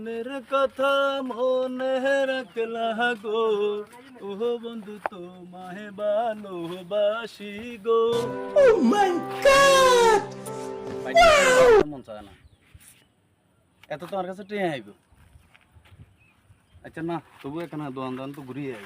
মনের কথা মনে রাখলা গো, ও বন্ধু তোমায় ভালোবাসি গো। Oh my God! মন চায় না, এত তোমার কাছে ট্রেন আইব। আচ্ছা না, তবু এখানে দোকান দোকান তো ঘুরিয়ে আই।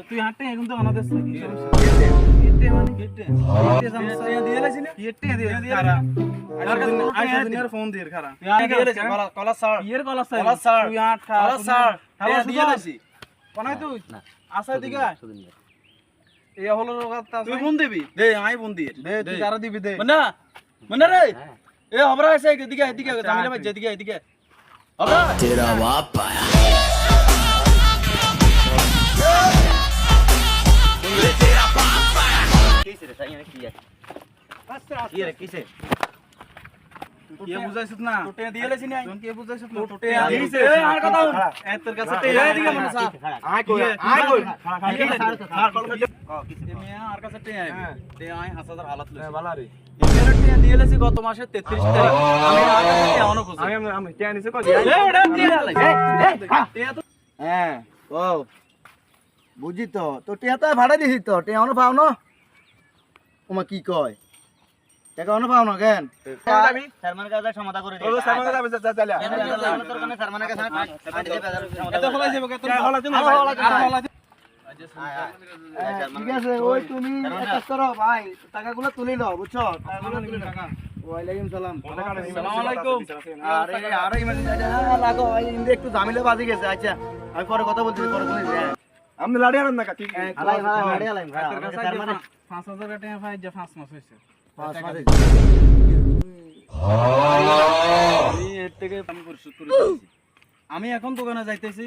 তুই হাঁটতে এখন তো বানাতে ফোন দিয়ে খারা তুই আসা দিকে এই হলো তুই ফোন দিবি দে, আমি ফোন দিয়ে দে, তুই কারা দিবি দে না মনে রে। এ হবরা আছে এদিকে এদিকে জামিলা ভাই এদিকে এদিকে হবরা তেরা বাপ পায়া তেরা বাপ পায়া কিসে রে সাইয়া কি আছে আচ্ছা কি রে কিসে কে বুঝাইছিস না টোটে দিয়েছিস না কোন কে বুঝাইছিস না টোটে দিয়েছিস এ আর কথা এ তোর কাছে তে এদিকে মনে সা আয় কই কিসে মিয়া আর কাছে তে আই তে আই হাসাদার হালত লইছে ভালো রে তে দিয়েছিস গত মাসে 33 তারিখ আমি আর কাছে তে অন খুঁজি আমি তে নিছে কই এ ওটা তে হালাই তে তো হ্যাঁ ও বুঝি তো তো টিয়া তো ভাড়া দিছি তো টিয়া অন পাও না ওমা কি কয় টাকা অন পাও না কেন আমি শর্মার কাছে সমাধান করে দিই ও শর্মার কাছে যা চলে তোর কাছে শর্মার কাছে আটি দে বাজার সমাধান এত হলাই যাবে কত হলাই ঠিক আছে ওই তুমি এক কাজ করো ভাই টাকাগুলো তুলে নাও বুঝছো টাকাগুলো তুলে নাও ওয়ালাইকুম সালাম আসসালামু আলাইকুম আরে আরে লাগো ইন্দে একটু ঝামেলা বাজি গেছে আচ্ছা আমি পরে কথা বলছি পরে বলি আপনি লাড়ি আনেন না ঠিক আলাই লাড়ি আলাই ভাই 5000 টাকা ভাই যে 5 মাস হইছে 5 মাস আমি এর থেকে আমি পরিশোধ করে দিয়েছি। আমি এখন দোকানে যাইতেছি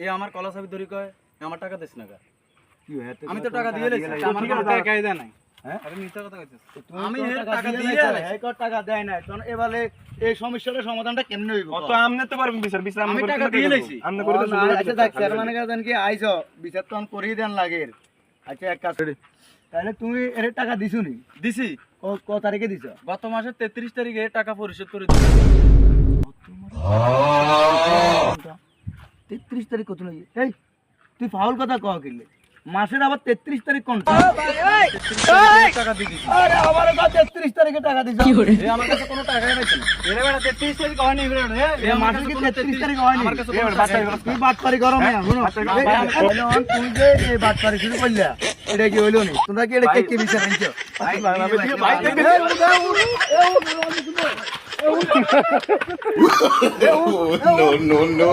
এই আমার কলা চাবি ধরি কয় আমার টাকা দিস না আমি তো টাকা দিয়ে দিয়েছি আমার কোনো টাকা দেয় নাই হ্যাঁ আরে মিথ্যা কথা কইছিস আমি এর টাকা দিয়ে এই কত টাকা দেয় না তখন এবারে এই সমস্যাটার সমাধানটা কেমনে হইব কত আমনে তো পারবেন বিচার আমি টাকা দিয়ে লইছি আমনে করে তো আচ্ছা দেখ চেয়ারম্যানের কাছে জান কি আইছো বিচার তো আমি করেই দেন লাগে আচ্ছা এক কাজ তাহলে তুমি এর টাকা দিছো নি দিছি কত তারিখে দিছো গত মাসের 33 তারিখে টাকা পরিশোধ করে দিছি 33 তারিখ কত লই এই তুই ফাউল কথা কও কিলে মাসের আবার 33 তারিখ কোন টাকা দিয়ে দিছি আরে আমারে কত 33 তারিখে টাকা দিছো এই আমার কাছে কোনো টাকাই পাইছে না এর বেলা 33 তারিখ হয়নি রে এই মাসে কি 33 তারিখ হয়নি আমার কাছে তুই বাটপারি করো না শুনো তুই যে এই বাটপারি শুরু করলা এটা কি হইলো নি তোমরা কি এটা কে বিচার আনছো No, no, no, no.